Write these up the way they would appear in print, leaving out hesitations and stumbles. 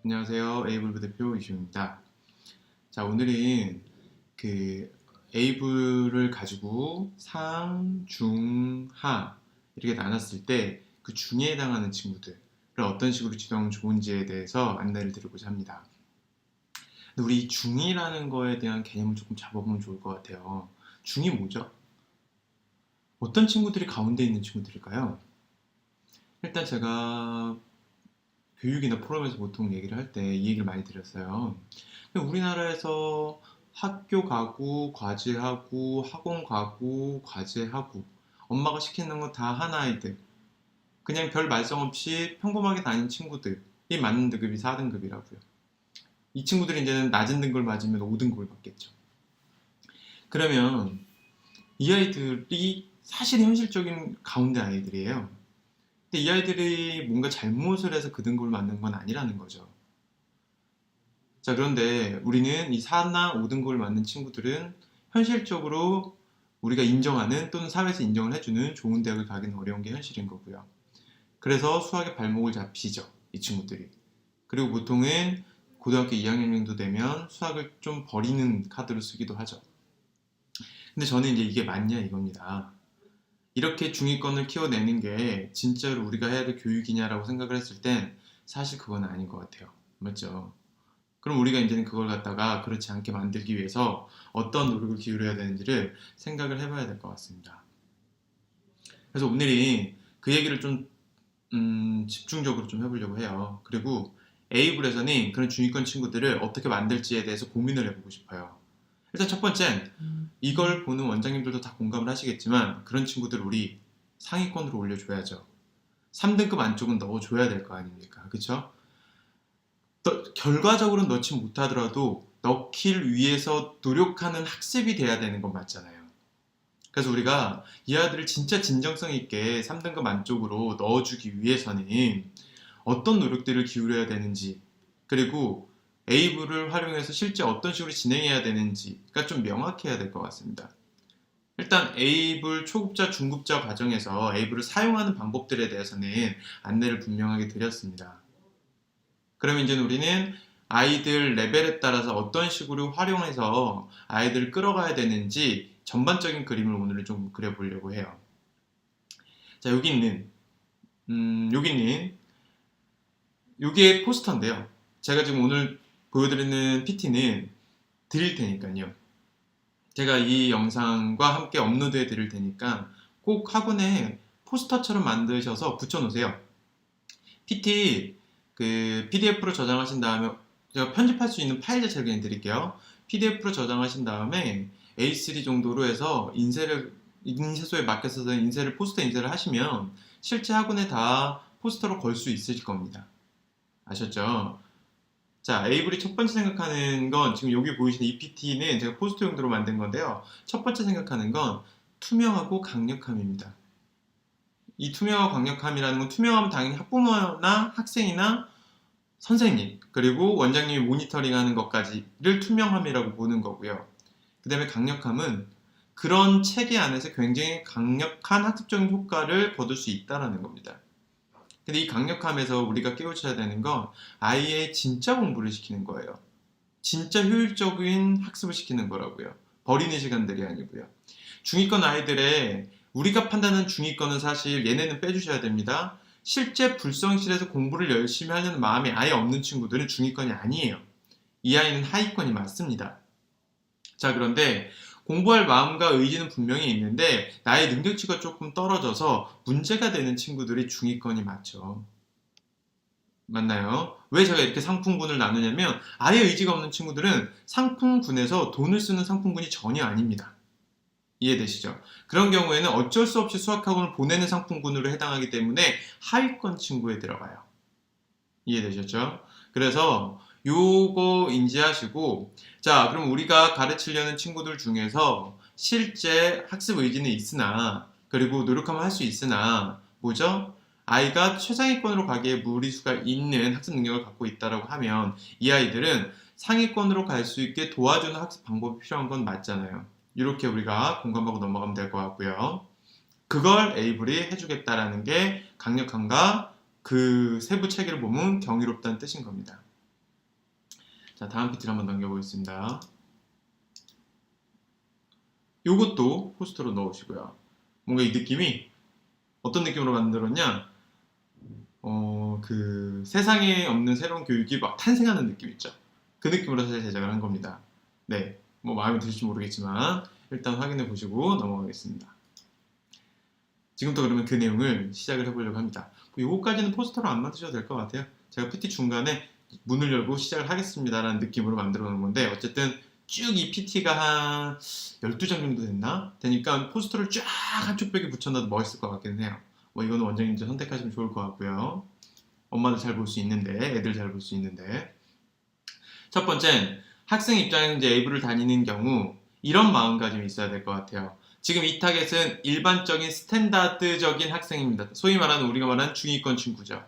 안녕하세요. 에이블 대표 이시우입니다. 자, 오늘은 에이블을 가지고 상, 중, 하 이렇게 나눴을 때 그 중에 해당하는 친구들을 어떤 식으로 지정하면 좋은지에 대해서 안내를 드리고자 합니다. 근데 우리 중이라는 거에 대한 개념을 조금 잡아보면 좋을 것 같아요. 중이 뭐죠? 어떤 친구들이 가운데 있는 친구들일까요? 일단 제가 교육이나 포럼에서 보통 얘기를 할 때 이 얘기를 많이 드렸어요. 우리나라에서 학교 가고, 과제하고, 학원 가고, 과제하고, 엄마가 시키는 거 다 한 아이들. 그냥 별 말썽 없이 평범하게 다니는 친구들이 맞는 등급이 4등급이라고요. 이 친구들이 이제는 낮은 등급을 맞으면 5등급을 받겠죠. 그러면 이 아이들이 사실 현실적인 가운데 아이들이에요. 근데 이 아이들이 뭔가 잘못을 해서 그 등급을 맞는 건 아니라는 거죠. 자, 그런데 우리는 이 4나 5등급을 맞는 친구들은 현실적으로 우리가 인정하는 또는 사회에서 인정을 해주는 좋은 대학을 가기는 어려운 게 현실인 거고요. 그래서 수학의 발목을 잡히죠, 이 친구들이. 그리고 보통은 고등학교 2학년 정도 되면 수학을 좀 버리는 카드로 쓰기도 하죠. 근데 저는 이제 이게 맞냐 이겁니다. 이렇게 중위권을 키워내는 게 진짜로 우리가 해야 될 교육이냐라고 생각을 했을 땐 사실 그건 아닌 것 같아요. 맞죠? 그럼 우리가 이제는 그걸 갖다가 그렇지 않게 만들기 위해서 어떤 노력을 기울여야 되는지를 생각을 해봐야 될 것 같습니다. 그래서 오늘이 그 얘기를 좀 집중적으로 좀 해보려고 해요. 그리고 에이블에서는 그런 중위권 친구들을 어떻게 만들지에 대해서 고민을 해보고 싶어요. 일단 첫 번째는 이걸 보는 원장님들도 다 공감을 하시겠지만 그런 친구들 우리 상위권으로 올려줘야죠. 3등급 안쪽은 넣어줘야 될 거 아닙니까? 그쵸? 결과적으로 넣지 못하더라도 넣길 위해서 노력하는 학습이 돼야 되는 건 맞잖아요. 그래서 우리가 이 아이들을 진짜 진정성 있게 3등급 안쪽으로 넣어주기 위해서는 어떤 노력들을 기울여야 되는지, 그리고 에이블을 활용해서 실제 어떤 식으로 진행해야 되는지가 좀 명확해야 될 것 같습니다. 일단 에이블 초급자, 중급자 과정에서 에이블을 사용하는 방법들에 대해서는 안내를 분명하게 드렸습니다. 그러면 이제 우리는 아이들 레벨에 따라서 어떤 식으로 활용해서 아이들을 끌어가야 되는지 전반적인 그림을 오늘 좀 그려보려고 해요. 자, 여기 있는 요게 포스터인데요. 제가 지금 오늘 보여드리는 PT는 드릴 테니까요. 제가 이 영상과 함께 업로드해 드릴 테니까 꼭 학원에 포스터처럼 만드셔서 붙여놓으세요. PT PDF로 저장하신 다음에 제가 편집할 수 있는 파일 자체를 그냥 드릴게요. PDF로 저장하신 다음에 A3 정도로 해서 인쇄소에 맡겨서 포스터 인쇄를 하시면 실제 학원에 다 포스터로 걸 수 있으실 겁니다. 아셨죠? 자, 에이블이 첫 번째 생각하는 건 지금 여기 보이시는 이 PT는 제가 포스터 용도로 만든 건데요. 첫 번째 생각하는 건 투명하고 강력함입니다. 이 투명하고 강력함이라는 건 투명하면 당연히 학부모나 학생이나 선생님 그리고 원장님이 모니터링하는 것까지를 투명함이라고 보는 거고요. 그 다음에 강력함은 그런 체계 안에서 굉장히 강력한 학습적인 효과를 거둘 수 있다는 겁니다. 근데 이 강력함에서 우리가 깨우쳐야 되는 건 아이의 진짜 공부를 시키는 거예요. 진짜 효율적인 학습을 시키는 거라고요. 버리는 시간들이 아니고요. 중위권 아이들의 우리가 판단하는 중위권은 사실 얘네는 빼주셔야 됩니다. 실제 불성실해서 공부를 열심히 하려는 마음이 아예 없는 친구들은 중위권이 아니에요. 이 아이는 하위권이 맞습니다. 자, 그런데 공부할 마음과 의지는 분명히 있는데 나의 능력치가 조금 떨어져서 문제가 되는 친구들이 중위권이 맞죠. 맞나요? 왜 제가 이렇게 상품군을 나누냐면 아예 의지가 없는 친구들은 상품군에서 돈을 쓰는 상품군이 전혀 아닙니다. 이해되시죠? 그런 경우에는 어쩔 수 없이 수학학원을 보내는 상품군으로 해당하기 때문에 하위권 친구에 들어가요. 이해되셨죠? 그래서 요거 인지하시고, 자, 그럼 우리가 가르치려는 친구들 중에서 실제 학습 의지는 있으나, 그리고 노력하면 할 수 있으나, 뭐죠? 아이가 최상위권으로 가기에 무리수가 있는 학습 능력을 갖고 있다고 하면 이 아이들은 상위권으로 갈 수 있게 도와주는 학습 방법이 필요한 건 맞잖아요. 이렇게 우리가 공감하고 넘어가면 될 것 같고요. 그걸 에이블이 해주겠다라는 게 강력함과 그 세부 체계를 보면 경이롭다는 뜻인 겁니다. 자, 다음 PT를 한번 넘겨보겠습니다. 요것도 포스터로 넣으시고요. 뭔가 이 느낌이 어떤 느낌으로 만들었냐? 그 세상에 없는 새로운 교육이 막 탄생하는 느낌 있죠. 그 느낌으로 사실 제작을 한 겁니다. 네, 뭐 마음에 드실지 모르겠지만 일단 확인해 보시고 넘어가겠습니다. 지금부터 그러면 그 내용을 시작을 해보려고 합니다. 요거까지는 포스터로 안 만드셔도 될 것 같아요. 제가 PT 중간에 문을 열고 시작을 하겠습니다라는 느낌으로 만들어 놓은 건데, 어쨌든 쭉 이 PT가 한 12장 정도 됐나? 되니까 포스터를 쫙 한쪽 벽에 붙여놔도 멋있을 것 같긴 해요. 뭐 이거는 원장님들 선택하시면 좋을 것 같고요. 엄마도 잘 볼 수 있는데, 애들 잘 볼 수 있는데. 첫 번째는 학생 입장에서 이제 A부를 다니는 경우 이런 마음가짐이 있어야 될 것 같아요. 지금 이 타겟은 일반적인 스탠다드적인 학생입니다. 소위 말하는 우리가 말하는 중위권 친구죠.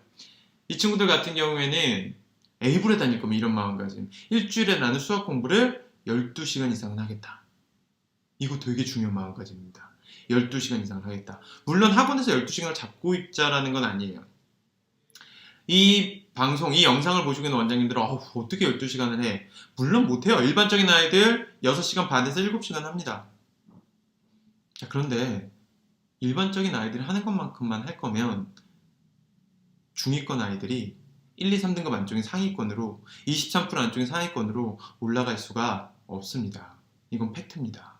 이 친구들 같은 경우에는 A부에 다닐 거면 이런 마음가짐. 일주일에 나는 수학 공부를 12시간 이상은 하겠다. 이거 되게 중요한 마음가짐입니다. 12시간 이상을 하겠다. 물론 학원에서 12시간을 잡고 있자라는 건 아니에요. 이 방송, 이 영상을 보시고 있는 원장님들은 어떻게 12시간을 해? 물론 못해요. 일반적인 아이들 6시간 반에서 7시간 합니다. 자, 그런데 일반적인 아이들이 하는 것만큼만 할 거면 중위권 아이들이 1, 2, 3등급 안쪽인 상위권으로 23% 안쪽인 상위권으로 올라갈 수가 없습니다. 이건 팩트입니다.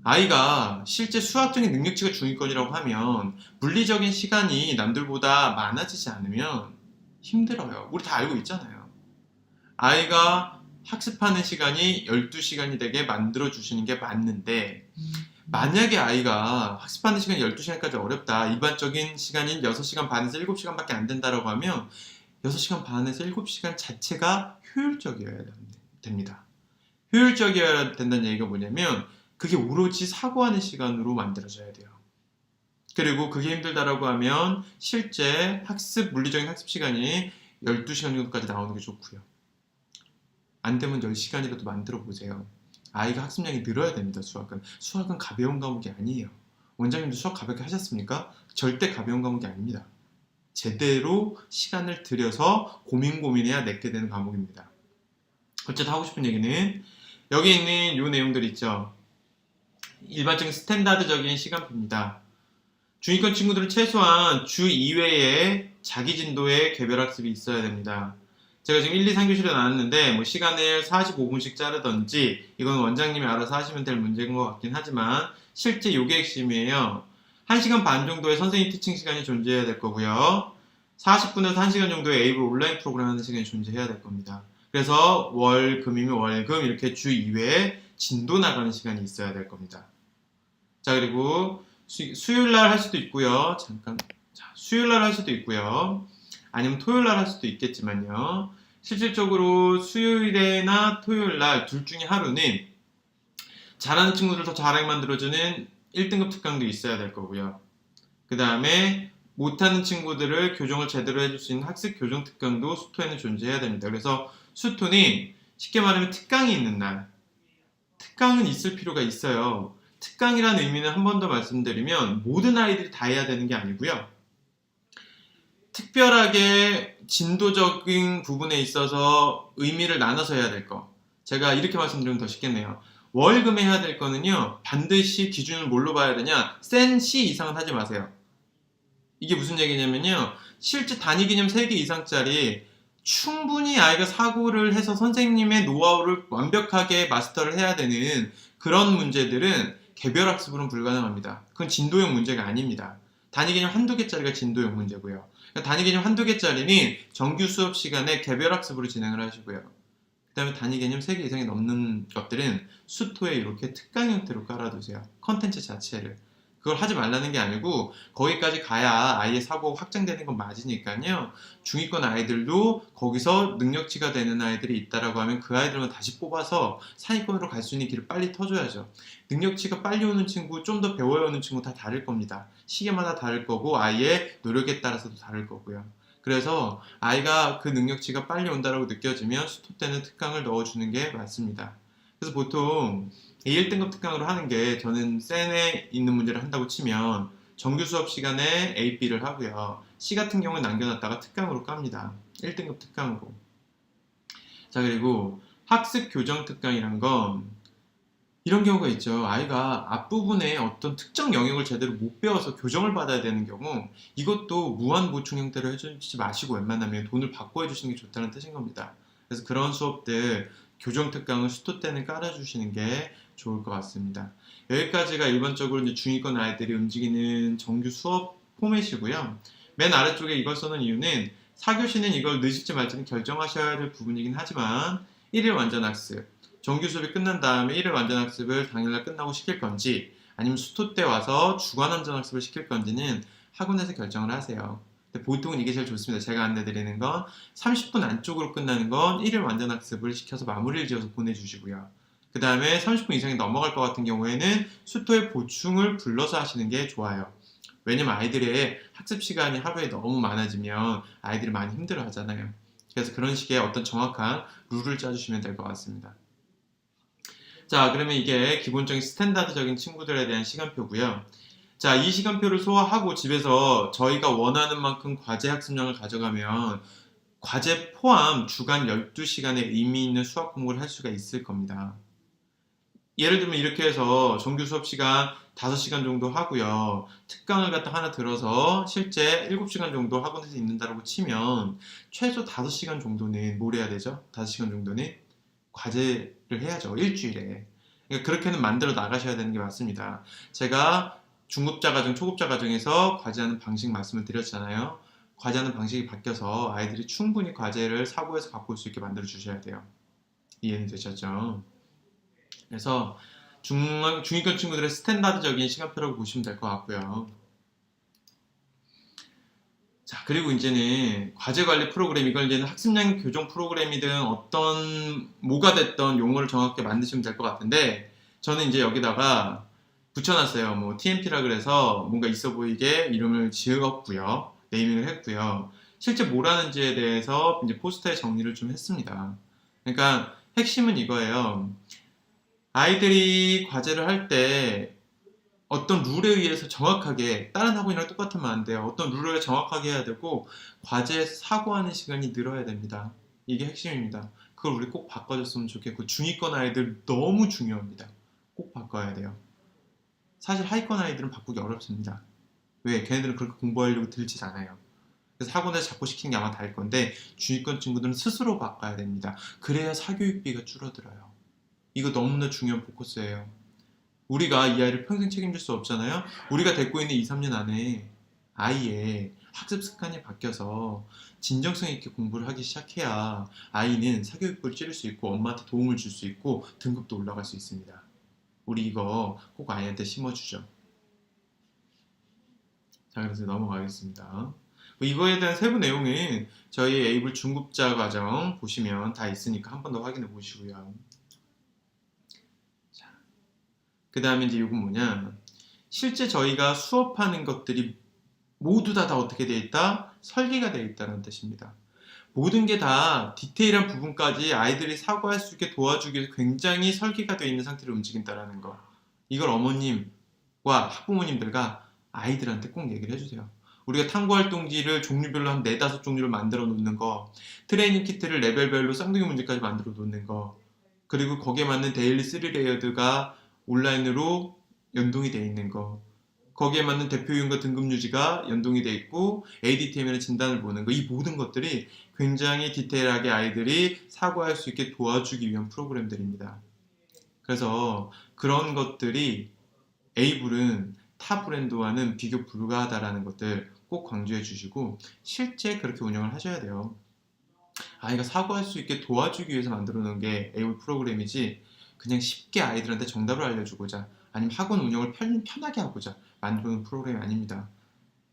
아이가 실제 수학적인 능력치가 중위권이라고 하면 물리적인 시간이 남들보다 많아지지 않으면 힘들어요. 우리 다 알고 있잖아요. 아이가 학습하는 시간이 12시간이 되게 만들어주시는 게 맞는데, 만약에 아이가 학습하는 시간이 12시간까지 어렵다, 일반적인 시간인 6시간 반에서 7시간밖에 안 된다고 하면 6시간 반에서 7시간 자체가 효율적이어야 됩니다. 효율적이어야 된다는 얘기가 뭐냐면 그게 오로지 사고하는 시간으로 만들어져야 돼요. 그리고 그게 힘들다라고 하면 실제 물리적인 학습 시간이 12시간 정도까지 나오는 게 좋고요. 안 되면 10시간이라도 만들어 보세요. 아이가 학습량이 늘어야 됩니다. 수학은 가벼운 과목이 아니에요. 원장님도 수학 가볍게 하셨습니까? 절대 가벼운 과목이 아닙니다. 제대로 시간을 들여서 고민해야 내게 되는 과목입니다. 어쨌든 하고 싶은 얘기는 여기 있는 요 내용들 있죠. 일반적인 스탠다드적인 시간표입니다. 중위권 친구들은 최소한 주 2회에 자기 진도의 개별학습이 있어야 됩니다. 제가 지금 1, 2, 3교시를 나눴는데 뭐 시간을 45분씩 자르던지 이건 원장님이 알아서 하시면 될 문제인 것 같긴 하지만 실제 요게 핵심이에요. 1시간 반 정도의 선생님 티칭 시간이 존재해야 될 거고요. 40분에서 1시간 정도의 에이블 온라인 프로그램 하는 시간이 존재해야 될 겁니다. 그래서 월금이면 월금 이렇게 주 2회에 진도 나가는 시간이 있어야 될 겁니다. 자, 그리고 수요일날 할 수도 있고요. 수요일날 할 수도 있고요. 아니면 토요일날 할 수도 있겠지만요. 실질적으로 수요일이나 토요일날 둘 중에 하루는 잘하는 친구들 더 잘하게 만들어주는 1등급 특강도 있어야 될 거고요. 그 다음에 못하는 친구들을 교정을 제대로 해줄 수 있는 학습 교정 특강도 수토에는 존재해야 됩니다. 그래서 수토는 쉽게 말하면 특강이 있는 날, 특강은 있을 필요가 있어요. 특강이라는 의미는 한 번 더 말씀드리면 모든 아이들이 다 해야 되는 게 아니고요. 특별하게 진도적인 부분에 있어서 의미를 나눠서 해야 될 거. 제가 이렇게 말씀드리면 더 쉽겠네요. 월금에 해야 될 거는요. 반드시 기준을 뭘로 봐야 되냐? 센 C 이상은 하지 마세요. 이게 무슨 얘기냐면요. 실제 단위 개념 3개 이상짜리 충분히 아이가 사고를 해서 선생님의 노하우를 완벽하게 마스터를 해야 되는 그런 문제들은 개별 학습으로는 불가능합니다. 그건 진도형 문제가 아닙니다. 단위 개념 한두 개짜리가 진도형 문제고요. 단위 개념 한두 개짜리는 정규 수업 시간에 개별 학습으로 진행을 하시고요. 그 다음에 단위 개념 3개 이상이 넘는 것들은 수토에 이렇게 특강 형태로 깔아두세요. 컨텐츠 자체를. 그걸 하지 말라는 게 아니고 거기까지 가야 아이의 사고가 확장되는 건 맞으니까요. 중위권 아이들도 거기서 능력치가 되는 아이들이 있다라고 하면 그 아이들만 다시 뽑아서 상위권으로 갈 수 있는 길을 빨리 터줘야죠. 능력치가 빨리 오는 친구, 좀 더 배워야 오는 친구 다 다를 겁니다. 시기마다 다를 거고 아이의 노력에 따라서도 다를 거고요. 그래서 아이가 그 능력치가 빨리 온다라고 느껴지면 수토 때는 특강을 넣어주는 게 맞습니다. 그래서 보통 A1등급 특강으로 하는 게 저는 센에 있는 문제를 한다고 치면 정규 수업 시간에 A, B를 하고요. C 같은 경우는 남겨놨다가 특강으로 깝니다. 1등급 특강으로. 자, 그리고 학습 교정 특강이란 건 이런 경우가 있죠. 아이가 앞부분에 어떤 특정 영역을 제대로 못 배워서 교정을 받아야 되는 경우, 이것도 무한 보충 형태로 해주지 마시고 웬만하면 돈을 받고 해주시는 게 좋다는 뜻인 겁니다. 그래서 그런 수업들 교정 특강을 수토 때는 깔아주시는 게 좋을 것 같습니다. 여기까지가 일반적으로 이제 중위권 아이들이 움직이는 정규 수업 포맷이고요. 맨 아래쪽에 이걸 써놓은 이유는 4교시는 이걸 넣으실지 말지는 결정하셔야 될 부분이긴 하지만 1일 완전 학습, 정규 수업이 끝난 다음에 1일 완전 학습을 당일날 끝나고 시킬 건지 아니면 수토 때 와서 주간 완전 학습을 시킬 건지는 학원에서 결정을 하세요. 근데 보통은 이게 제일 좋습니다. 제가 안내드리는 건 30분 안쪽으로 끝나는 건 1일 완전 학습을 시켜서 마무리를 지어서 보내주시고요. 그 다음에 30분 이상이 넘어갈 것 같은 경우에는 수토의 보충을 불러서 하시는 게 좋아요. 왜냐면 아이들의 학습 시간이 하루에 너무 많아지면 아이들이 많이 힘들어 하잖아요. 그래서 그런 식의 어떤 정확한 룰을 짜주시면 될 것 같습니다. 자, 그러면 이게 기본적인 스탠다드적인 친구들에 대한 시간표고요. 자, 이 시간표를 소화하고 집에서 저희가 원하는 만큼 과제 학습량을 가져가면 과제 포함 주간 12시간의 의미 있는 수학 공부를 할 수가 있을 겁니다. 예를 들면 이렇게 해서 정규 수업 시간 5시간 정도 하고요. 특강을 갖다 하나 들어서 실제 7시간 정도 학원에서 있는다고 치면 최소 5시간 정도는 뭘 해야 되죠? 5시간 정도는 과제를 해야죠. 일주일에. 그러니까 그렇게는 만들어 나가셔야 되는 게 맞습니다. 제가 중급자 과정, 초급자 과정에서 과제하는 방식 말씀을 드렸잖아요. 과제하는 방식이 바뀌어서 아이들이 충분히 과제를 사고에서 갖고 올 수 있게 만들어 주셔야 돼요. 이해는 되셨죠? 그래서 중위권 친구들의 스탠다드적인 시간표라고 보시면 될 것 같고요. 자, 그리고 이제는 과제 관리 프로그램, 이걸 이제는 학습량 교정 프로그램이든 어떤 뭐가 됐던 용어를 정확하게 만드시면 될 것 같은데, 저는 이제 여기다가 붙여놨어요. 뭐 TMP라 그래서 뭔가 있어 보이게 이름을 지었고요, 네이밍을 했고요. 실제 뭘 하는지에 대해서 이제 포스터에 정리를 좀 했습니다. 그러니까 핵심은 이거예요. 아이들이 과제를 할 때 어떤 룰에 의해서 정확하게 다른 학원이랑 똑같으면 안 돼요. 어떤 룰을 정확하게 해야 되고 과제에서 사고하는 시간이 늘어야 됩니다. 이게 핵심입니다. 그걸 우리 꼭 바꿔줬으면 좋겠고 중위권 아이들 너무 중요합니다. 꼭 바꿔야 돼요. 사실 하위권 아이들은 바꾸기 어렵습니다. 왜? 걔네들은 그렇게 공부하려고 들지 않아요. 그래서 학원에서 자꾸 시키는 게 아마 다일 건데 중위권 친구들은 스스로 바꿔야 됩니다. 그래야 사교육비가 줄어들어요. 이거 너무나 중요한 포커스예요. 우리가 이 아이를 평생 책임질 수 없잖아요. 우리가 데리고 있는 2, 3년 안에 아이의 학습 습관이 바뀌어서 진정성 있게 공부를 하기 시작해야 아이는 사교육비를 줄일 수 있고 엄마한테 도움을 줄 수 있고 등급도 올라갈 수 있습니다. 우리 이거 꼭 아이한테 심어주죠. 자, 그래서 넘어가겠습니다. 이거에 대한 세부 내용은 저희 에이블 중급자 과정 보시면 다 있으니까 한 번 더 확인해 보시고요. 그 다음에 이제 이건 뭐냐, 실제 저희가 수업하는 것들이 모두 다 어떻게 되어 있다? 설계가 되어 있다는 뜻입니다. 모든 게 다 디테일한 부분까지 아이들이 사고할 수 있게 도와주기 위해서 굉장히 설계가 되어 있는 상태로 움직인다는 거. 이걸 어머님과 학부모님들과 아이들한테 꼭 얘기를 해주세요. 우리가 탐구활동지를 종류별로 한 4, 5종류를 만들어 놓는 거, 트레이닝 키트를 레벨별로 쌍둥이 문제까지 만들어 놓는 거, 그리고 거기에 맞는 데일리 3레이어드가 온라인으로 연동이 되어 있는 거, 거기에 맞는 대표이용과 등급 유지가 연동이 되어 있고 ADTM이나 진단을 보는 거, 이 모든 것들이 굉장히 디테일하게 아이들이 사고할 수 있게 도와주기 위한 프로그램들입니다. 그래서 그런 것들이 에이블은 타 브랜드와는 비교 불가하다라는 것들 꼭 강조해 주시고 실제 그렇게 운영을 하셔야 돼요. 아이가 사고할 수 있게 도와주기 위해서 만들어 놓은 게 에이블 프로그램이지 그냥 쉽게 아이들한테 정답을 알려주고자 아니면 학원 운영을 편하게 하고자 만드는 프로그램이 아닙니다.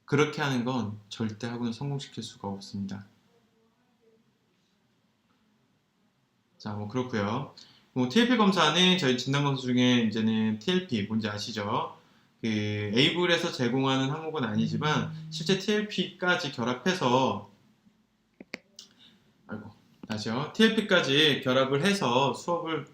그렇게 하는 건 절대 학원을 성공시킬 수가 없습니다. 자, 뭐 그렇고요. TLP 검사는 저희 진단 검사 중에 이제는 TLP 뭔지 아시죠? 그 에이블에서 제공하는 항목은 아니지만 실제 TLP까지 결합해서 TLP까지 결합을 해서 수업을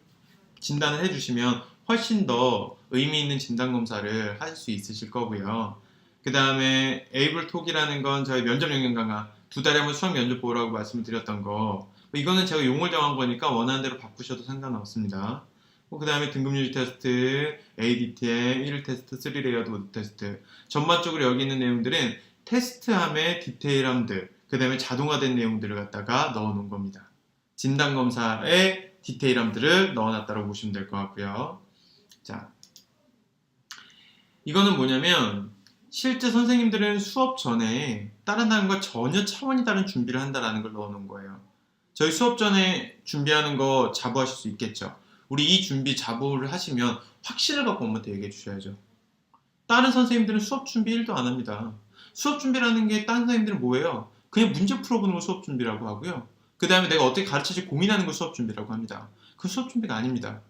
진단을 해주시면 훨씬 더 의미 있는 진단 검사를 하실 수 있으실 거고요. 그 다음에 에이블톡이라는 건 저희 면접 영역 강화 2달에 한 번 수학 면접 보라고 말씀을 드렸던 거, 이거는 제가 용어를 정한 거니까 원하는 대로 바꾸셔도 상관없습니다. 그 다음에 등급 유지 테스트, ADTM, 1 테스트, 3 레이어드 모드 테스트. 전반적으로 여기 있는 내용들은 테스트함의 디테일함들, 그 다음에 자동화된 내용들을 갖다가 넣어놓은 겁니다. 진단검사의 디테일함들을 넣어놨다고 보시면 될 것 같고요. 자, 이거는 뭐냐면 실제 선생님들은 수업 전에 다른 단과 전혀 차원이 다른 준비를 한다는 걸 넣어놓은 거예요. 저희 수업 전에 준비하는 거 자부하실 수 있겠죠. 우리 이 준비 자부를 하시면 확신을 갖고 엄마한테 얘기해 주셔야죠. 다른 선생님들은 수업 준비 1도 안 합니다. 수업 준비라는 게 다른 선생님들은 뭐예요? 그냥 문제 풀어보는 걸 수업 준비라고 하고요. 그 다음에 내가 어떻게 가르치지 고민하는 걸 수업 준비라고 합니다. 그건 수업 준비가 아닙니다.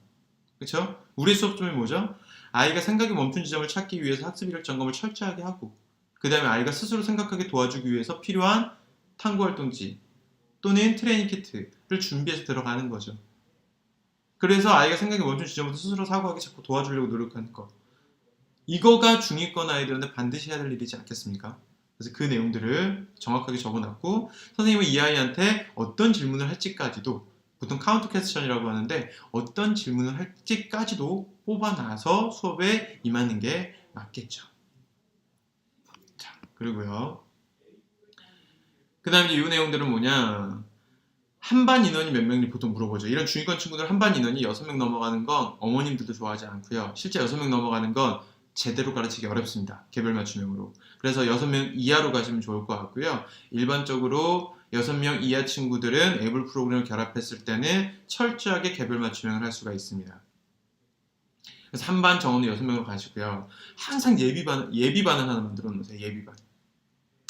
그렇죠? 우리의 수업 준비는 뭐죠? 아이가 생각의 멈춘 지점을 찾기 위해서 학습 이력 점검을 철저하게 하고, 그 다음에 아이가 스스로 생각하게 도와주기 위해서 필요한 탐구활동지 또는 트레이닝 키트를 준비해서 들어가는 거죠. 그래서 아이가 생각의 멈춘 지점부터 스스로 사고하기 자꾸 도와주려고 노력하는 거. 이거가 중2권 아이들한테 반드시 해야 될 일이지 않겠습니까? 그래서 그 내용들을 정확하게 적어놨고, 선생님은 이 아이한테 어떤 질문을 할지까지도, 보통 카운트 퀘스천이라고 하는데 어떤 질문을 할지까지도 뽑아놔서 수업에 임하는 게 맞겠죠. 자, 그리고요. 그 다음에 이 내용들은 뭐냐, 한반 인원이 몇 명인지 보통 물어보죠. 이런 중위권 친구들 한반 인원이 6명 넘어가는 건 어머님들도 좋아하지 않고요. 실제 6명 넘어가는 건 제대로 가르치기 어렵습니다. 개별 맞춤형으로. 그래서 6명 이하로 가시면 좋을 것 같고요. 일반적으로 6명 이하 친구들은 앱을 프로그램을 결합했을 때는 철저하게 개별 맞춤형을 할 수가 있습니다. 그래서 한반 정원은 6명으로 가시고요. 항상 예비반을 하나 만들어 놓으세요. 예비반.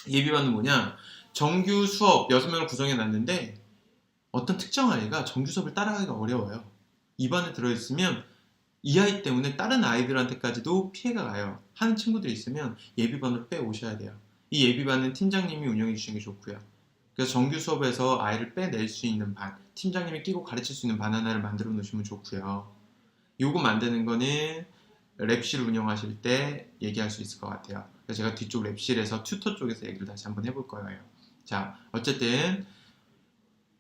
예비반은 뭐냐? 정규 수업 6명을 구성해 놨는데 어떤 특정 아이가 정규 수업을 따라가기가 어려워요. 이 반에 들어있으면 이 아이 때문에 다른 아이들한테까지도 피해가 가요. 하는 친구들이 있으면 예비반으로 빼오셔야 돼요. 이 예비반은 팀장님이 운영해 주시는 게 좋고요. 그래서 정규 수업에서 아이를 빼낼 수 있는 반, 팀장님이 끼고 가르칠 수 있는 반 하나를 만들어 놓으시면 좋고요. 요거 만드는 거는 랩실 운영하실 때 얘기할 수 있을 것 같아요. 그래서 제가 뒤쪽 랩실에서 튜터 쪽에서 얘기를 다시 한번 해볼 거예요. 자, 어쨌든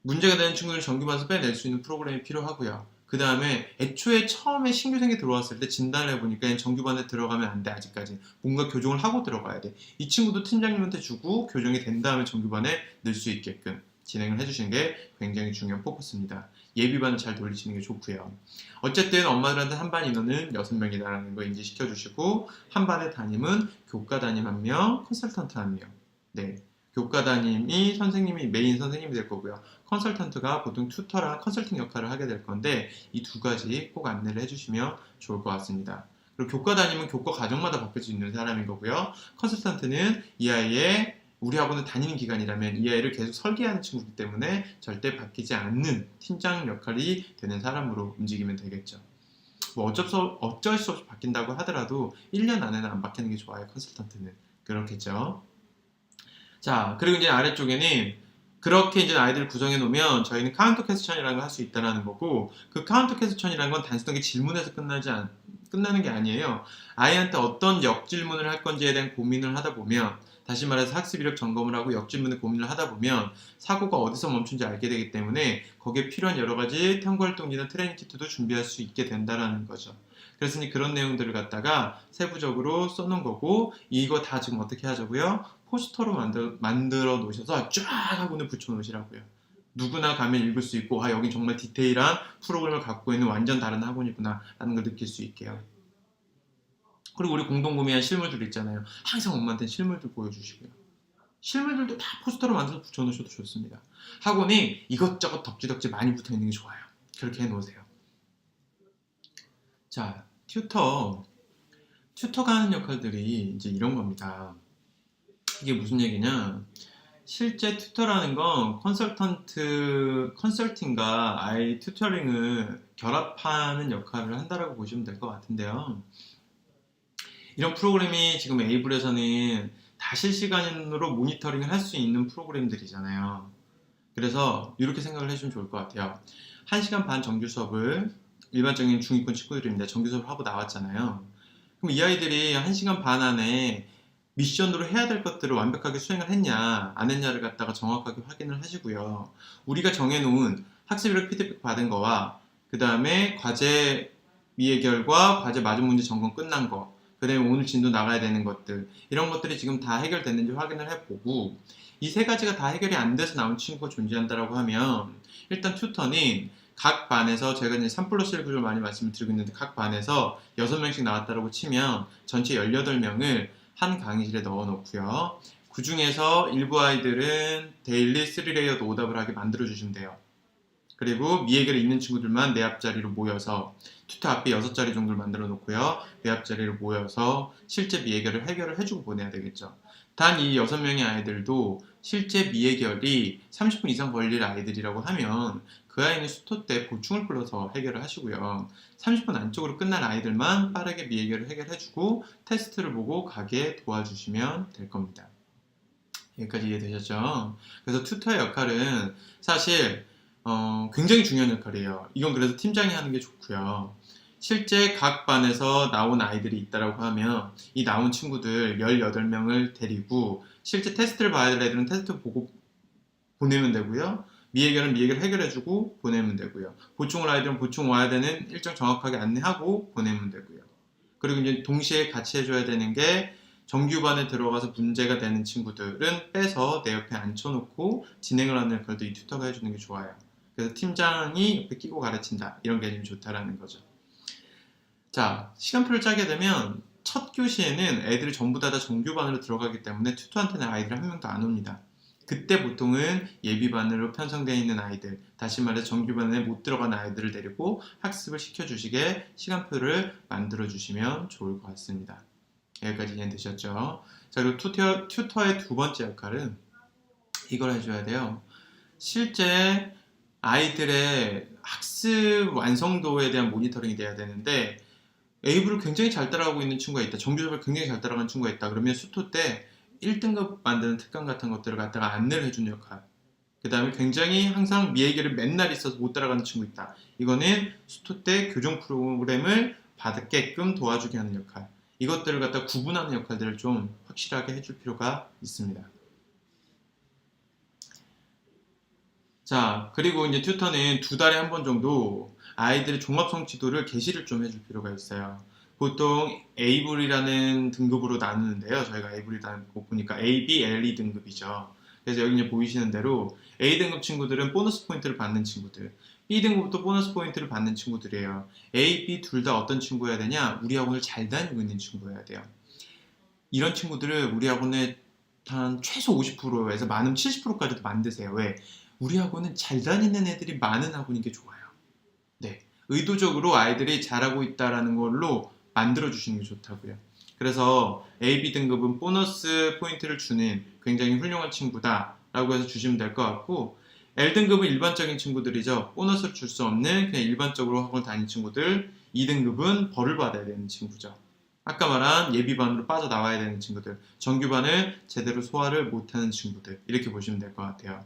문제가 되는 친구를 정규반에서 빼낼 수 있는 프로그램이 필요하고요. 그 다음에 애초에 처음에 신규생이 들어왔을 때 진단을 해보니까 정규반에 들어가면 안 돼. 아직까지 뭔가 교정을 하고 들어가야 돼. 이 친구도 팀장님한테 주고 교정이 된 다음에 정규반에 넣을 수 있게끔 진행을 해주시는 게 굉장히 중요한 포커스입니다. 예비반을 잘 돌리시는 게 좋고요. 어쨌든 엄마들한테 한 반 인원은 6명이다라는 거 인지시켜 주시고, 한 반의 담임은 교과 담임 1명, 컨설턴트 1명. 네. 교과 담임이 선생님이 메인 선생님이 될 거고요. 컨설턴트가 보통 튜터랑 컨설팅 역할을 하게 될 건데 이 두 가지 꼭 안내를 해주시면 좋을 것 같습니다. 그리고 교과 담임은 교과 과정마다 바뀔 수 있는 사람인 거고요. 컨설턴트는 이 아이의 우리 학원을 다니는 기간이라면 이 아이를 계속 설계하는 친구이기 때문에 절대 바뀌지 않는 팀장 역할이 되는 사람으로 움직이면 되겠죠. 뭐 어쩔 수 없이 바뀐다고 하더라도 1년 안에는 안 바뀌는 게 좋아요. 컨설턴트는. 그렇겠죠. 자, 그리고 이제 아래쪽에는 그렇게 이제 아이들을 구성해 놓으면 저희는 카운터 퀘스천이라는 걸 할 수 있다는 거고, 그 카운터 퀘스천이라는 건 단순하게 질문에서 끝나는 게 아니에요. 아이한테 어떤 역질문을 할 건지에 대한 고민을 하다 보면, 다시 말해서 학습 이력 점검을 하고 역질문에 고민을 하다 보면 사고가 어디서 멈춘지 알게 되기 때문에 거기에 필요한 여러 가지 탐구활동이나 트레이닝 키트도 준비할 수 있게 된다는 거죠. 그래서 그런 내용들을 갖다가 세부적으로 써놓은 거고, 이거 다 지금 어떻게 하자고요? 포스터로 만들어 놓으셔서 쫙 학원에 붙여 놓으시라고요. 누구나 가면 읽을 수 있고, 아, 여긴 정말 디테일한 프로그램을 갖고 있는 완전 다른 학원이구나 라는 걸 느낄 수 있게요. 그리고 우리 공동 구매한 실물들 있잖아요. 항상 엄마한테 실물들 보여주시고요. 실물들도 다 포스터로 만들어서 붙여 놓으셔도 좋습니다. 학원이 이것저것 덕지덕지 많이 붙어 있는 게 좋아요. 그렇게 해 놓으세요. 자, 튜터가 하는 역할들이 이제 이런 겁니다. 이게 무슨 얘기냐? 실제 튜터라는 건 컨설팅과 아이 튜터링을 결합하는 역할을 한다라고 보시면 될 것 같은데요. 이런 프로그램이 지금 에이블에서는 다 실시간으로 모니터링을 할 수 있는 프로그램들이잖아요. 그래서 이렇게 생각을 해주면 좋을 것 같아요. 1시간 반 정규 수업을 일반적인 중위권 친구들입니다. 정규 수업을 하고 나왔잖아요. 그럼 이 아이들이 1시간 반 안에 미션으로 해야 될 것들을 완벽하게 수행을 했냐 안 했냐를 갖다가 정확하게 확인을 하시고요. 우리가 정해놓은 학습이력 피드백 받은 거와 그 다음에 과제 미해결과 과제 마중 문제 점검 끝난 거, 그 다음에 오늘 진도 나가야 되는 것들, 이런 것들이 지금 다 해결됐는지 확인을 해보고, 이 세 가지가 다 해결이 안 돼서 나온 친구가 존재한다라고 하면, 일단 튜터는 각 반에서, 제가 이제 3 플러스 1 구조를 많이 말씀을 드리고 있는데, 각 반에서 6명씩 나왔다라고 치면 전체 18명을 한 강의실에 넣어 놓고요. 그 중에서 일부 아이들은 데일리 3레이어드 오답을 하게 만들어 주시면 돼요. 그리고 미해결이 있는 친구들만 내 앞자리로 모여서, 튜터 앞에 6자리 정도를 만들어 놓고요. 내 앞자리로 모여서 실제 미해결을 해결을 해주고 보내야 되겠죠. 단 이 6명의 아이들도 실제 미해결이 30분 이상 걸릴 아이들이라고 하면 그 아이는 수토 때 보충을 불러서 해결을 하시고요. 30분 안쪽으로 끝난 아이들만 빠르게 미해결을 해결해주고 테스트를 보고 가게 도와주시면 될 겁니다. 여기까지 이해되셨죠? 그래서 튜터의 역할은 사실 굉장히 중요한 역할이에요. 이건 그래서 팀장이 하는 게 좋고요. 실제 각 반에서 나온 아이들이 있다라고 하면 이 나온 친구들 18명을 데리고 실제 테스트를 봐야 될 애들은 테스트 보고 보내면 되고요. 미해결은 미해결 해결해주고 보내면 되고요. 보충을 아이들은 보충 와야 되는 일정 정확하게 안내하고 보내면 되고요. 그리고 이제 동시에 같이 해줘야 되는 게 정규반에 들어가서 문제가 되는 친구들은 빼서 내 옆에 앉혀놓고 진행을 하는 역할도 이 튜터가 해주는 게 좋아요. 그래서 팀장이 옆에 끼고 가르친다, 이런 개념이 좋다라는 거죠. 자, 시간표를 짜게 되면 첫 교시에는 애들이 전부 다 정규반으로 들어가기 때문에 튜터한테는 아이들이 한 명도 안 옵니다. 그때 보통은 예비반으로 편성되어 있는 아이들, 다시 말해서 정규반에 못 들어간 아이들을 데리고 학습을 시켜주시게 시간표를 만들어주시면 좋을 것 같습니다. 여기까지 이해되셨죠? 자, 그리고 튜터의 두 번째 역할은 이걸 해줘야 돼요. 실제 아이들의 학습 완성도에 대한 모니터링이 돼야 되는데, A부를 굉장히 잘 따라가고 있는 친구가 있다, 정규 수업을 굉장히 잘 따라가는 친구가 있다, 그러면 수토 때 1등급 만드는 특강 같은 것들을 갖다가 안내를 해주는 역할, 그 다음에 굉장히 항상 미해결을 맨날 있어서 못 따라가는 친구 있다, 이거는 수토 때 교정 프로그램을 받게끔 도와주게 하는 역할, 이것들을 갖다 구분하는 역할들을 좀 확실하게 해줄 필요가 있습니다. 자, 그리고 이제 튜터는 2달에 한 번 정도 아이들의 종합성취도를 게시를 좀 해줄 필요가 있어요. 보통 A불이라는 등급으로 나누는데요. 저희가 A불이라는 거 보니까 A, B, L, 등급이죠. 그래서 여기 이제 보이시는 대로 A등급 친구들은 보너스 포인트를 받는 친구들, B등급도 보너스 포인트를 받는 친구들이에요. A, B 둘 다 어떤 친구여야 되냐? 우리 학원을 잘 다니고 있는 친구여야 돼요. 이런 친구들을 우리 학원에 한 최소 50%에서 많으면 70%까지도 만드세요. 왜? 우리 학원은 잘 다니는 애들이 많은 학원인 게 좋아요. 네, 의도적으로 아이들이 잘하고 있다라는 걸로 만들어 주시는 게 좋다고요. 그래서 A, B 등급은 보너스 포인트를 주는 굉장히 훌륭한 친구다 라고 해서 주시면 될 것 같고, L 등급은 일반적인 친구들이죠. 보너스를 줄 수 없는 그냥 일반적으로 학원 다니는 친구들. 2 등급은 벌을 받아야 되는 친구죠. 아까 말한 예비반으로 빠져나와야 되는 친구들, 정규반을 제대로 소화를 못하는 친구들, 이렇게 보시면 될 것 같아요.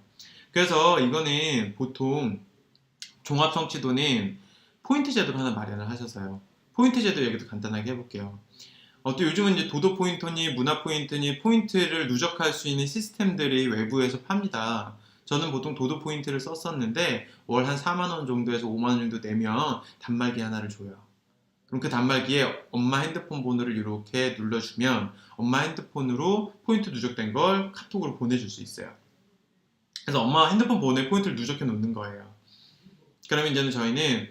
그래서 이거는 보통 종합성취도는 포인트 제도를 하나 마련을 하셔서요. 포인트 제도 얘기도 간단하게 해볼게요. 또 요즘은 이제 도도 포인터니 문화 포인트니 포인트를 누적할 수 있는 시스템들이 외부에서 팝니다. 저는 보통 도도 포인트를 썼었는데 월 한 4만원 정도에서 5만원 정도 내면 단말기 하나를 줘요. 그럼 그 단말기에 엄마 핸드폰 번호를 이렇게 눌러주면 엄마 핸드폰으로 포인트 누적된 걸 카톡으로 보내줄 수 있어요. 그래서 엄마 핸드폰 번호에 포인트를 누적해 놓는 거예요. 그러면 이제는 저희는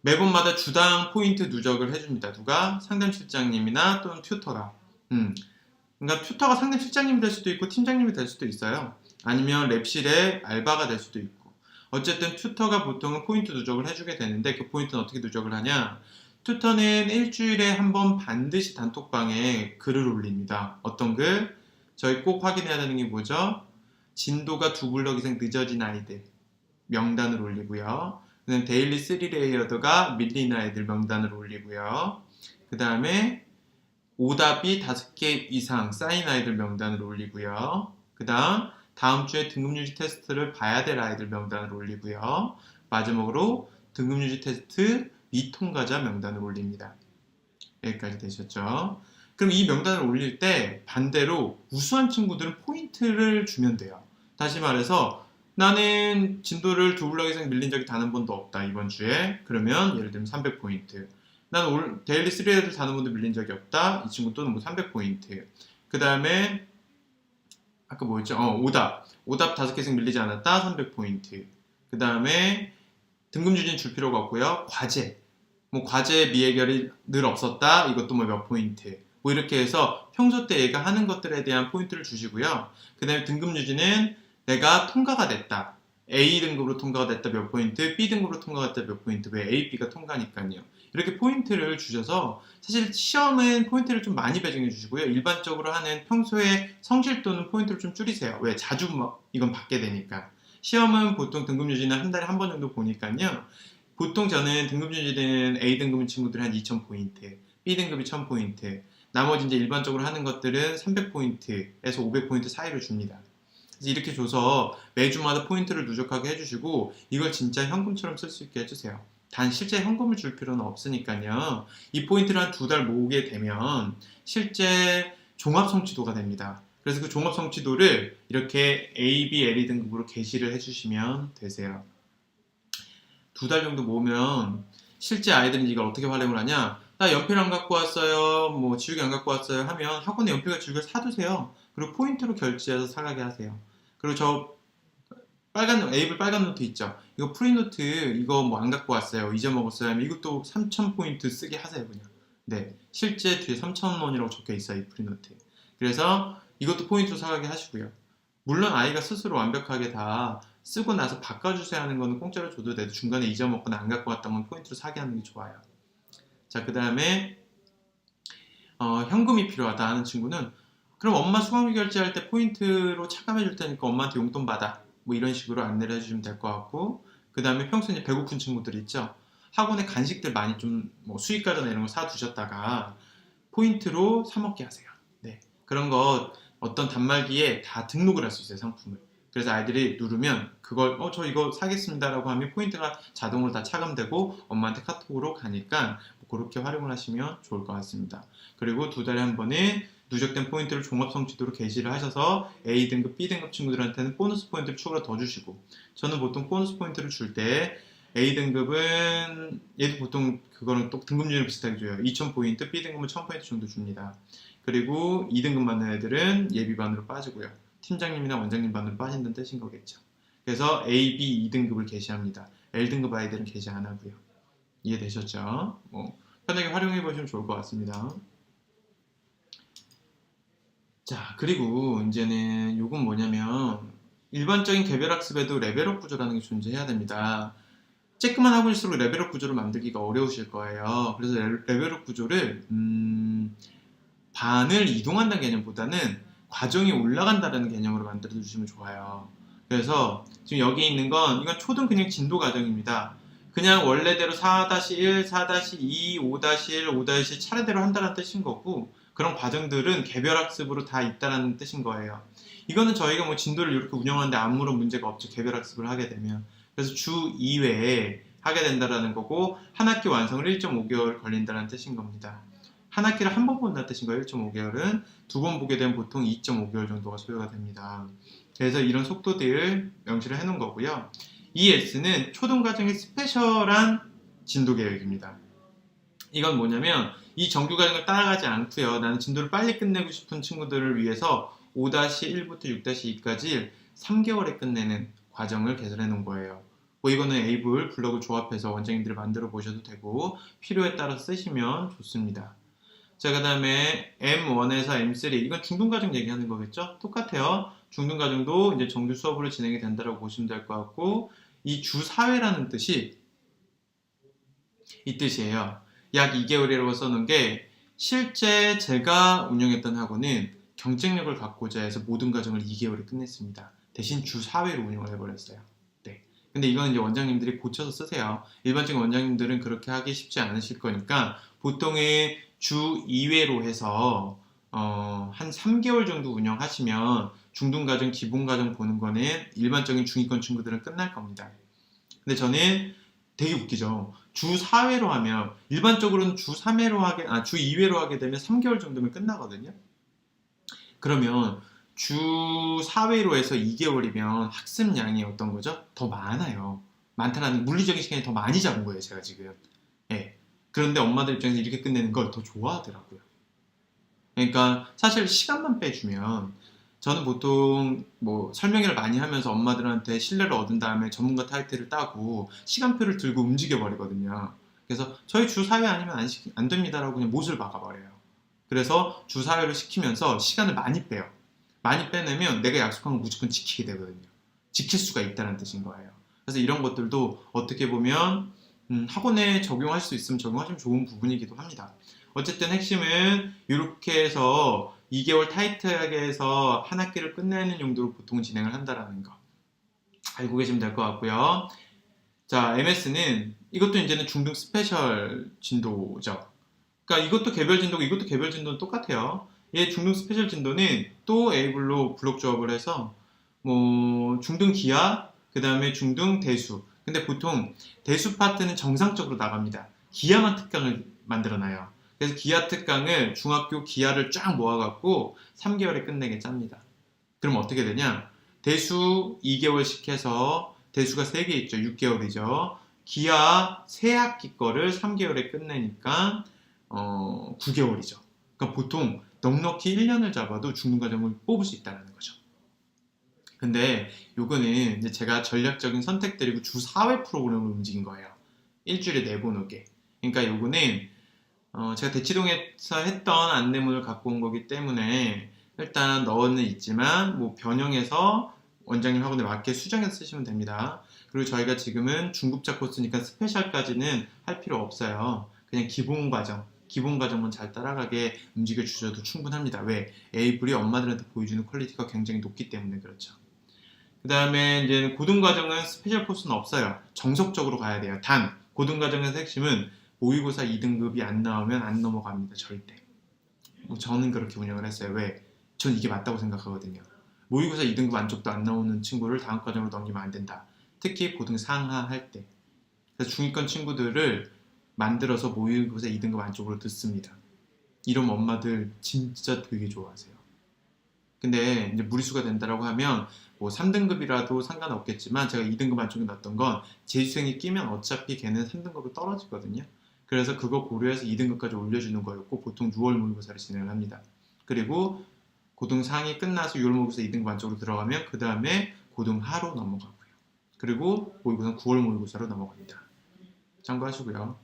매번마다 주당 포인트 누적을 해줍니다. 누가? 상담실장님이나 또는 튜터가. 그러니까 튜터가 상담실장님이 될 수도 있고 팀장님이 될 수도 있어요. 아니면 랩실의 알바가 될 수도 있고. 어쨌든 튜터가 보통은 포인트 누적을 해주게 되는데, 그 포인트는 어떻게 누적을 하냐? 튜터는 일주일에 한 번 반드시 단톡방에 글을 올립니다. 어떤 글? 저희 꼭 확인해야 되는 게 뭐죠? 진도가 2블럭 이상 늦어진 아이들 명단을 올리고요. 그다음 데일리 3레이어드가 밀린 아이들 명단을 올리고요. 그 다음에 오답이 5개 이상 쌓인 아이들 명단을 올리고요. 그 다음 주에 등급유지 테스트를 봐야 될 아이들 명단을 올리고요. 마지막으로 등급유지 테스트 미통과자 명단을 올립니다. 여기까지 되셨죠? 그럼 이 명단을 올릴 때 반대로 우수한 친구들은 포인트를 주면 돼요. 다시 말해서 나는 진도를 두 블럭 이상 밀린 적이 단 한 번도 없다 이번 주에. 그러면 예를 들면 300포인트. 나는 데일리 3레드 단 한 번도 밀린 적이 없다. 이 친구 또는 뭐 300포인트. 그 다음에 아까 뭐였죠? 오답 5개 이상 밀리지 않았다. 300포인트. 그 다음에 등급유지는 줄 필요가 없고요. 과제 미해결이 늘 없었다. 이것도 뭐 몇 포인트. 뭐 이렇게 해서 평소 때 얘가 하는 것들에 대한 포인트를 주시고요. 그 다음에 등급유지는 내가 통과가 됐다. A 등급으로 통과가 됐다 몇 포인트, B 등급으로 통과가 됐다 몇 포인트. 왜 A, B가 통과니까요. 이렇게 포인트를 주셔서 사실 시험은 포인트를 좀 많이 배정해 주시고요. 일반적으로 하는 평소에 성실도는 포인트를 좀 줄이세요. 왜? 자주 이건 받게 되니까. 시험은 보통 등급유지는 한 달에 한 번 정도 보니까요. 보통 저는 등급유지는 A 등급 친구들이 한 2000포인트, B 등급이 1000포인트, 나머지 이제 일반적으로 하는 것들은 300포인트에서 500포인트 사이를 줍니다. 그래서 이렇게 줘서 매주마다 포인트를 누적하게 해주시고 이걸 진짜 현금처럼 쓸 수 있게 해주세요. 단 실제 현금을 줄 필요는 없으니까요. 이 포인트를 한 2달 모으게 되면 실제 종합성취도가 됩니다. 그래서 그 종합성취도를 이렇게 A, B, L 등급으로 게시를 해주시면 되세요. 2달 정도 모으면 실제 아이들은 이걸 어떻게 활용을 하냐? 나 연필 안 갖고 왔어요. 뭐 지우개 안 갖고 왔어요. 하면 학원에 연필과 지우개를 사두세요. 그리고 포인트로 결제해서 사가게 하세요. 그리고 저 에이블 빨간 노트 있죠? 이거 프리노트 이거 뭐 안 갖고 왔어요. 잊어먹었어요. 하면 이것도 3000포인트 쓰게 하세요. 그냥. 네, 실제 뒤에 3000원이라고 적혀 있어요. 이 프리노트. 그래서 이것도 포인트로 사가게 하시고요. 물론 아이가 스스로 완벽하게 다 쓰고 나서 바꿔주세요 하는 거는 공짜로 줘도 돼도 중간에 잊어먹거나 안 갖고 왔던 건 포인트로 사게 하는 게 좋아요. 자, 그 다음에 현금이 필요하다 하는 친구는 그럼 엄마 수강료 결제할 때 포인트로 차감해 줄 테니까 엄마한테 용돈 받아. 뭐 이런 식으로 안내를 해주시면 될 것 같고 그 다음에 평소에 배고픈 친구들 있죠. 학원에 간식들 많이 좀 뭐 수익과자나 이런 거 사두셨다가 포인트로 사 먹게 하세요. 네, 그런 거 어떤 단말기에 다 등록을 할 수 있어요. 상품을. 그래서 아이들이 누르면 그걸 저 이거 사겠습니다 라고 하면 포인트가 자동으로 다 차감되고 엄마한테 카톡으로 가니까 그렇게 활용을 하시면 좋을 것 같습니다. 그리고 2달에 한 번에 누적된 포인트를 종합성취도로 게시를 하셔서 A 등급, B 등급 친구들한테는 보너스 포인트를 추가로 더 주시고 저는 보통 보너스 포인트를 줄 때 A 등급은 얘도 보통 그거는 또 등급률이 비슷하게 줘요. 2000포인트, B 등급은 1000포인트 정도 줍니다. 그리고 2등급 받는 애들은 예비반으로 빠지고요. 팀장님이나 원장님 반으로 빠진다는 뜻인 거겠죠. 그래서 A, B, 2등급을 게시합니다. L등급 아이들은 게시 안 하고요. 이해되셨죠? 편하게 활용해 보시면 좋을 것 같습니다. 자, 그리고 이제는 요건 뭐냐면 일반적인 개별학습에도 레벨업 구조라는 게 존재해야 됩니다. 쬐끄만 학원일수록 레벨업 구조를 만들기가 어려우실 거예요. 그래서 레벨업 구조를 반을 이동한다는 개념보다는 과정이 올라간다는 개념으로 만들어 주시면 좋아요. 그래서 지금 여기 있는 건 이건 초등 그냥 진도 과정입니다. 그냥 원래대로 4-1, 4-2, 5-1, 5-2 차례대로 한다는 뜻인 거고 그런 과정들은 개별학습으로 다 있다는 뜻인 거예요. 이거는 저희가 뭐 진도를 이렇게 운영하는데 아무런 문제가 없죠. 개별학습을 하게 되면. 그래서 주 2회에 하게 된다는 거고 한 학기 완성을 1.5개월 걸린다는 뜻인 겁니다. 한 학기를 한 번 본다는 뜻인 거예요. 1.5개월은 두 번 보게 되면 보통 2.5개월 정도가 소요가 됩니다. 그래서 이런 속도들 명시를 해놓은 거고요. ES는 초등과정의 스페셜한 진도 계획입니다. 이건 뭐냐면 이 정규 과정을 따라가지 않고요. 나는 진도를 빨리 끝내고 싶은 친구들을 위해서 5-1부터 6-2까지 3개월에 끝내는 과정을 개설해 놓은 거예요. 뭐 이거는 에이블 블로그 조합해서 원장님들이 만들어 보셔도 되고 필요에 따라 쓰시면 좋습니다. 자, 그 다음에 M1에서 M3 이건 중등과정 얘기하는 거겠죠? 똑같아요. 중등과정도 이제 정규 수업으로 진행이 된다고 보시면 될 것 같고 이 주 4회라는 뜻이 이 뜻이에요. 약 2개월이라고 써놓은 게 실제 제가 운영했던 학원은 경쟁력을 갖고자 해서 모든 과정을 2개월에 끝냈습니다. 대신 주 4회로 운영을 해버렸어요. 네. 근데 이건 이제 원장님들이 고쳐서 쓰세요. 일반적인 원장님들은 그렇게 하기 쉽지 않으실 거니까 보통은 주 2회로 해서 한 3개월 정도 운영하시면 중등과정, 기본과정 보는 거는 일반적인 중위권 친구들은 끝날 겁니다. 근데 저는 되게 웃기죠. 주 4회로 하면 일반적으로는 주 2회로 하게 되면 3개월 정도면 끝나거든요. 그러면 주 4회로 해서 2개월이면 학습량이 어떤 거죠? 더 많아요. 많다라는 물리적인 시간이 더 많이 잡은 거예요, 제가 지금. 예. 그런데 엄마들 입장에서 이렇게 끝내는 걸 더 좋아하더라고요. 그러니까 사실 시간만 빼주면 저는 보통 뭐 설명회를 많이 하면서 엄마들한테 신뢰를 얻은 다음에 전문가 타이틀을 따고 시간표를 들고 움직여 버리거든요. 그래서 저희 주 4회 아니면 안 됩니다라고 그냥 못을 박아버려요. 그래서 주 4회를 시키면서 시간을 많이 빼요. 많이 빼내면 내가 약속한 거 무조건 지키게 되거든요. 지킬 수가 있다는 뜻인 거예요. 그래서 이런 것들도 어떻게 보면 학원에 적용할 수 있으면 적용하시면 좋은 부분이기도 합니다. 어쨌든 핵심은 이렇게 해서 2개월 타이트하게 해서 한 학기를 끝내는 용도로 보통 진행을 한다라는 거 알고 계시면 될 것 같고요. 자, MS는 이것도 이제는 중등 스페셜 진도죠. 그러니까 이것도 개별 진도고 이것도 개별 진도는 똑같아요. 얘 중등 스페셜 진도는 또 에이블로 블록 조합을 해서 뭐 중등 기하, 그 다음에 중등 대수. 근데 보통 대수 파트는 정상적으로 나갑니다. 기하만 특강을 만들어놔요. 그래서 기하 특강을 중학교 기하를 쫙 모아갖고 3개월에 끝내게 짭니다. 그럼 어떻게 되냐? 대수 2개월씩 해서 대수가 3개 있죠. 6개월이죠. 기하 3학기 거를 3개월에 끝내니까 9개월이죠. 그러니까 보통 넉넉히 1년을 잡아도 중등과정을 뽑을 수 있다는 거죠. 근데 요거는 이제 제가 전략적인 선택드리고 주 4회 프로그램을 움직인 거예요. 일주일에 4번 오게. 그러니까 요거는 제가 대치동에서 했던 안내문을 갖고 온 거기 때문에 일단 넣어는 있지만 뭐 변형해서 원장님 학원에 맞게 수정해서 쓰시면 됩니다. 그리고 저희가 지금은 중급자 코스니까 스페셜까지는 할 필요 없어요. 그냥 기본 과정만 잘 따라가게 움직여 주셔도 충분합니다. 왜? 에이블이 엄마들한테 보여주는 퀄리티가 굉장히 높기 때문에 그렇죠. 그 다음에 이제 고등 과정은 스페셜 코스는 없어요. 정석적으로 가야 돼요. 단 고등 과정에서 핵심은 모의고사 2등급이 안 나오면 안 넘어갑니다. 절대. 뭐 저는 그렇게 운영을 했어요. 왜? 전 이게 맞다고 생각하거든요. 모의고사 2등급 안쪽도 안 나오는 친구를 다음 과정으로 넘기면 안 된다. 특히 고등 상하 할 때. 그래서 중위권 친구들을 만들어서 모의고사 2등급 안쪽으로 듣습니다. 이런 엄마들 진짜 되게 좋아하세요. 근데 이제 무리수가 된다라고 하면 뭐 3등급이라도 상관없겠지만 제가 2등급 안쪽에 넣었던 건 재수생이 끼면 어차피 걔는 3등급으로 떨어지거든요. 그래서 그거 고려해서 2등급까지 올려주는 거였고 보통 6월 모의고사를 진행을 합니다. 그리고 고등 상이 끝나서 6월 모의고사 2등급 안쪽으로 들어가면 그 다음에 고등 하로 넘어가고요. 그리고 모의고사는 9월 모의고사로 넘어갑니다. 참고하시고요.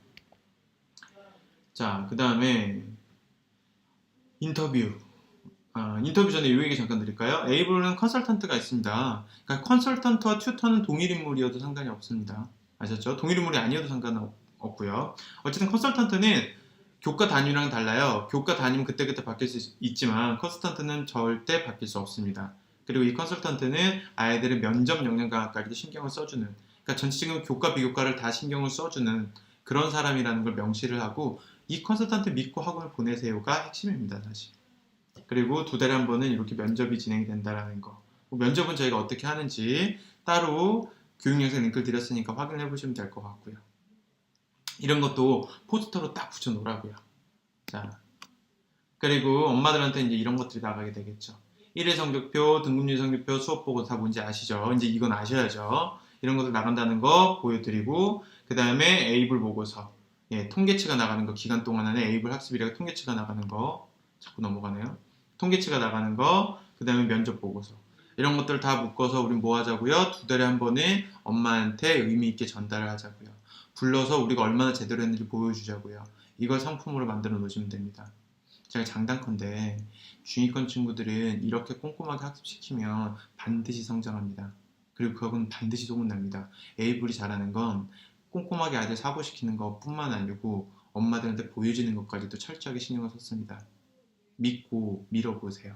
자, 그 다음에 인터뷰. 인터뷰 전에 이 얘기 잠깐 드릴까요? 에이블은 컨설턴트가 있습니다. 그러니까 컨설턴트와 튜터는 동일 인물이어도 상관이 없습니다. 아셨죠? 동일 인물이 아니어도 상관없고요. 어쨌든 컨설턴트는 교과 단위랑 달라요. 교과 단위는 그때그때 바뀔 수 있지만 컨설턴트는 절대 바뀔 수 없습니다. 그리고 이 컨설턴트는 아이들의 면접 역량과까지도 신경을 써주는, 그러니까 전체적인 교과 비교과를 다 신경을 써주는 그런 사람이라는 걸 명시를 하고 이 컨설턴트 믿고 학원을 보내세요가 핵심입니다. 사실. 그리고 2달에 한 번은 이렇게 면접이 진행이 된다라는 거. 면접은 저희가 어떻게 하는지 따로 교육 영상 링크를 드렸으니까 확인해 보시면 될 것 같고요. 이런 것도 포스터로 딱 붙여 놓으라고요. 자, 그리고 엄마들한테 이제 이런 것들이 나가게 되겠죠. 1회 성적표, 등급률 성적표, 수업 보고 다 뭔지 아시죠? 이제 이건 아셔야죠. 이런 것들 나간다는 거 보여드리고, 그 다음에 에이블 보고서, 통계치가 나가는 거, 기간 동안 안에 에이블 학습이라고 통계치가 나가는 거, 자꾸 넘어가네요. 통계치가 나가는 거, 그 다음에 면접 보고서. 이런 것들 다 묶어서 우리 뭐 하자고요? 2달에 한 번에 엄마한테 의미 있게 전달을 하자고요. 불러서 우리가 얼마나 제대로 했는지 보여주자고요. 이걸 상품으로 만들어 놓으시면 됩니다. 제가 장단컨대 중위권 친구들은 이렇게 꼼꼼하게 학습시키면 반드시 성장합니다. 그리고 그건 반드시 소문납니다. 에이블이 잘하는 건 꼼꼼하게 아이들 사고시키는 것뿐만 아니고 엄마들한테 보여주는 것까지도 철저하게 신경을 썼습니다. 믿고 밀어보세요.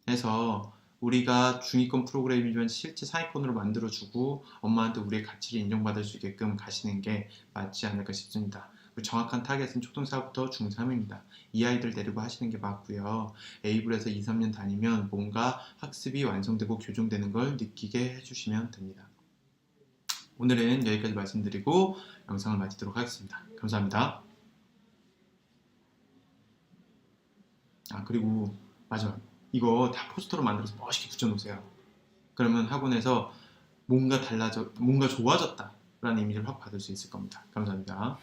그래서 우리가 중위권 프로그램이지만 실제 상위권으로 만들어주고 엄마한테 우리의 가치를 인정받을 수 있게끔 가시는 게 맞지 않을까 싶습니다. 정확한 타겟은 초등4부터 중3입니다. 이 아이들 데리고 하시는 게 맞고요. 에이블에서 2, 3년 다니면 뭔가 학습이 완성되고 교정되는 걸 느끼게 해주시면 됩니다. 오늘은 여기까지 말씀드리고 영상을 마치도록 하겠습니다. 감사합니다. 그리고 마지막, 이거 다 포스터로 만들어서 멋있게 붙여놓으세요. 그러면 학원에서 뭔가 좋아졌다 라는 이미지를 확 받을 수 있을 겁니다. 감사합니다.